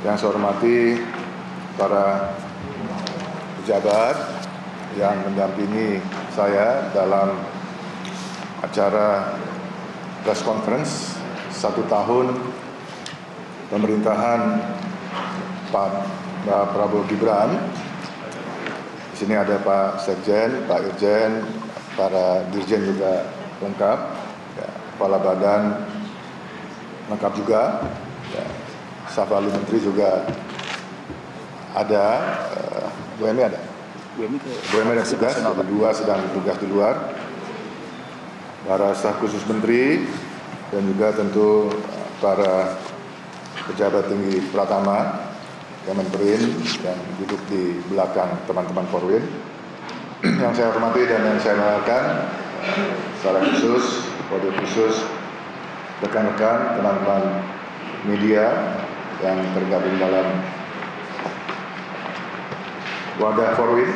Yang saya hormati para pejabat yang mendampingi saya dalam acara press conference 1 tahun pemerintahan Pak Prabowo Gibran. Di sini ada Pak Sekjen, Pak Irjen, para dirjen juga lengkap, ya, kepala badan lengkap juga, ya, staf ahli menteri juga ada, Bu Emi ada. Bu Emi ada tugas, berdua sedang tugas di luar. Para staf khusus menteri dan juga tentu para pejabat tinggi Pratama, Kemenperin yang duduk di belakang teman-teman Korwin. Yang saya hormati dan yang saya banggakan secara khusus, kode khusus rekan-rekan, teman-teman media yang tergabung dalam wadah Korwin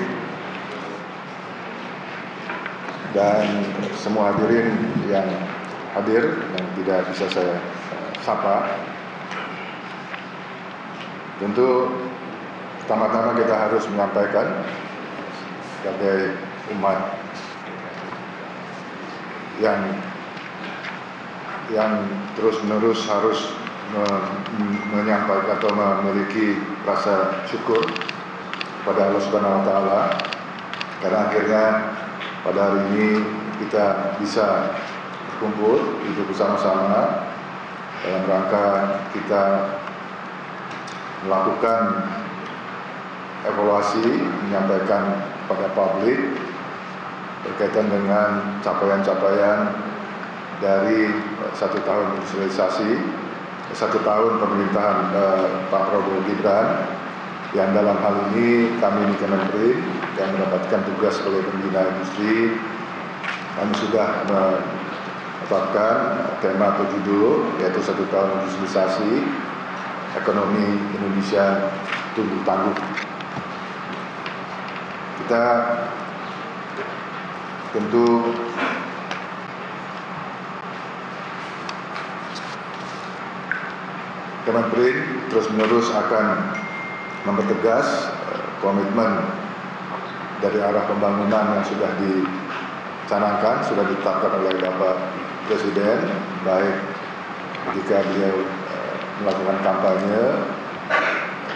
dan semua hadirin yang hadir yang tidak bisa saya sapa. Tentu pertama-tama kita harus menyampaikan sebagai umat yang terus-menerus harus menyampaikan atau memiliki rasa syukur kepada Allah Subhanahu wa taala karena akhirnya pada hari ini kita bisa berkumpul hidup bersama-sama dalam rangka kita melakukan evaluasi, menyampaikan pada publik berkaitan dengan capaian-capaian dari 1 tahun industrialisasi, 1 tahun pemerintahan Pak Prabowo Gibran, yang dalam hal ini kami di Kemenperin yang mendapatkan tugas sebagai pembina industri, kami sudah menetapkan tema atau judul yaitu 1 tahun industrialisasi, ekonomi Indonesia tumbuh tangguh. Kita tentu Kemenperin terus-menerus akan mempertegas komitmen dari arah pembangunan yang sudah dicanangkan, sudah ditetapkan oleh Bapak Presiden, baik ketika beliau melakukan kampanye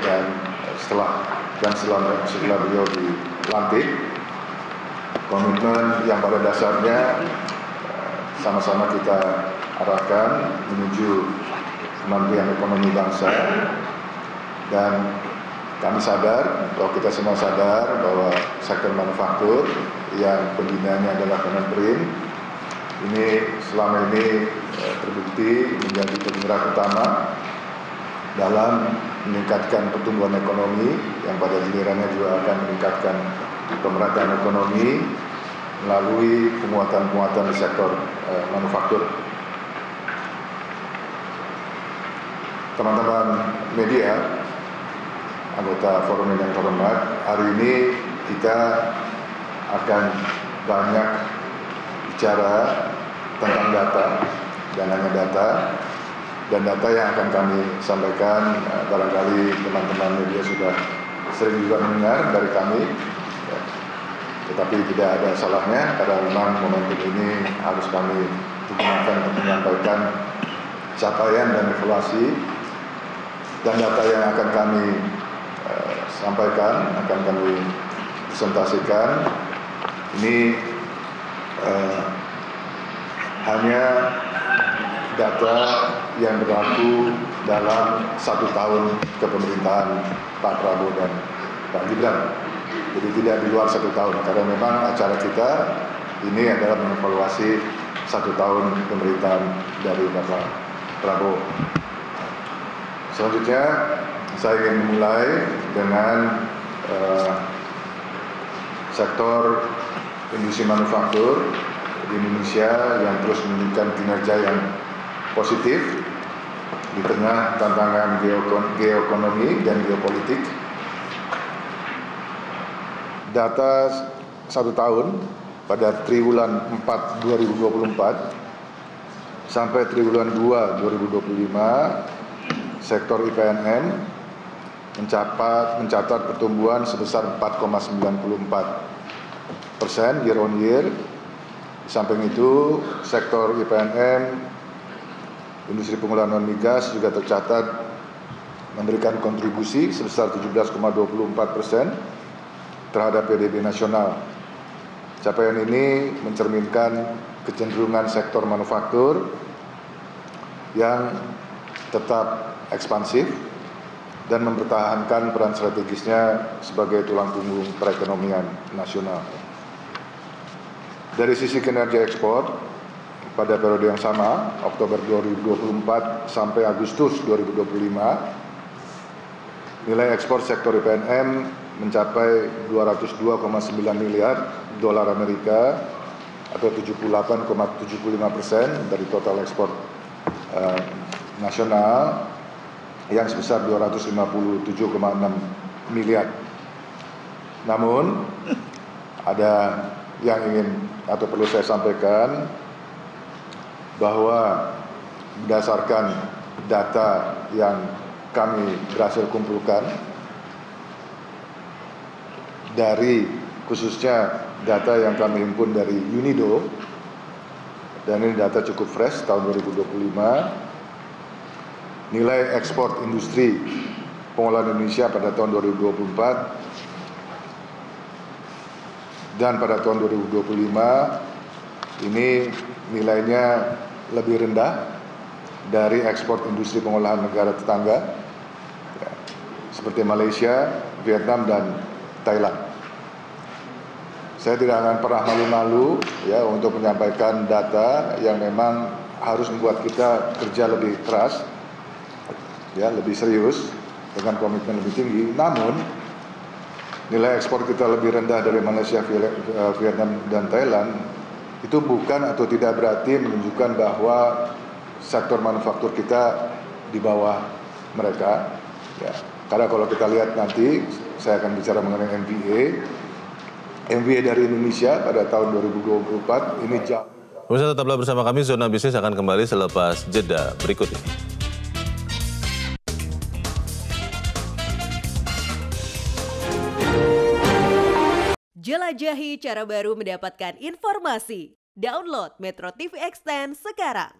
dan setelah beliau dilantik. Komitmen yang pada dasarnya sama-sama kita arahkan menuju kemandirian ekonomi bangsa, dan kami sadar bahwa kita semua sadar bahwa sektor manufaktur yang pembinaannya adalah Kemenperin ini selama ini terbukti menjadi penggerak utama dalam meningkatkan pertumbuhan ekonomi yang pada gilirannya juga akan meningkatkan pemerataan ekonomi melalui penguatan-penguatan di sektor manufaktur. Teman-teman media, anggota forum yang terhormat, hari ini kita akan banyak bicara tentang data dan hanya data. Dan data yang akan kami sampaikan barangkali teman-teman media sudah sering juga mendengar dari kami, ya. Tetapi tidak ada salahnya karena memang momentum ini harus kami gunakan untuk menyampaikan capaian dan evaluasi. Dan data yang akan kami sampaikan, akan kami presentasikan ini hanya data yang berlaku dalam 1 tahun kepemerintahan Pak Prabowo dan Pak Gibran. Jadi tidak di luar 1 tahun, karena memang acara kita ini adalah mengevaluasi 1 tahun pemerintahan dari Bapak Prabowo. Selanjutnya saya ingin memulai dengan sektor industri manufaktur di Indonesia yang terus menunjukkan kinerja yang positif di tengah tantangan geoekonomi dan geopolitik. Data 1 tahun pada triwulan 4 2024 sampai triwulan 2 2025 sektor IPNN mencatat pertumbuhan sebesar 4,94% year on year. Di samping itu, sektor IPNM, industri pengolahan non-migas juga tercatat memberikan kontribusi sebesar 17,24% terhadap PDB nasional. Capaian ini mencerminkan kecenderungan sektor manufaktur yang tetap ekspansif dan mempertahankan peran strategisnya sebagai tulang punggung perekonomian nasional. Dari sisi kinerja ekspor, pada periode yang sama, Oktober 2024 sampai Agustus 2025, nilai ekspor sektor IPNM mencapai 202,9 miliar dolar Amerika atau 78,75% dari total ekspor nasional yang sebesar 257,6 miliar. Namun ada yang ingin atau perlu saya sampaikan bahwa berdasarkan data yang kami berhasil kumpulkan dari khususnya data yang kami himpun dari UNIDO, dan ini data cukup fresh tahun 2025, nilai ekspor industri pengolahan Indonesia pada tahun 2024 dan pada tahun 2025 ini nilainya lebih rendah dari ekspor industri pengolahan negara tetangga seperti Malaysia, Vietnam, dan Thailand. Saya tidak akan pernah malu-malu ya untuk menyampaikan data yang memang harus membuat kita kerja lebih keras, ya lebih serius dengan komitmen lebih tinggi. Namun nilai ekspor kita lebih rendah dari Malaysia, Vietnam, dan Thailand itu bukan atau tidak berarti menunjukkan bahwa sektor manufaktur kita di bawah mereka. Ya. Karena kalau kita lihat nanti, saya akan bicara mengenai MVA dari Indonesia pada tahun 2024 ini jauh. Pemirsa, tetaplah bersama kami, Zona Bisnis akan kembali selepas jeda berikut ini. Jelajahi cara baru mendapatkan informasi. Download Metro TV Extend sekarang.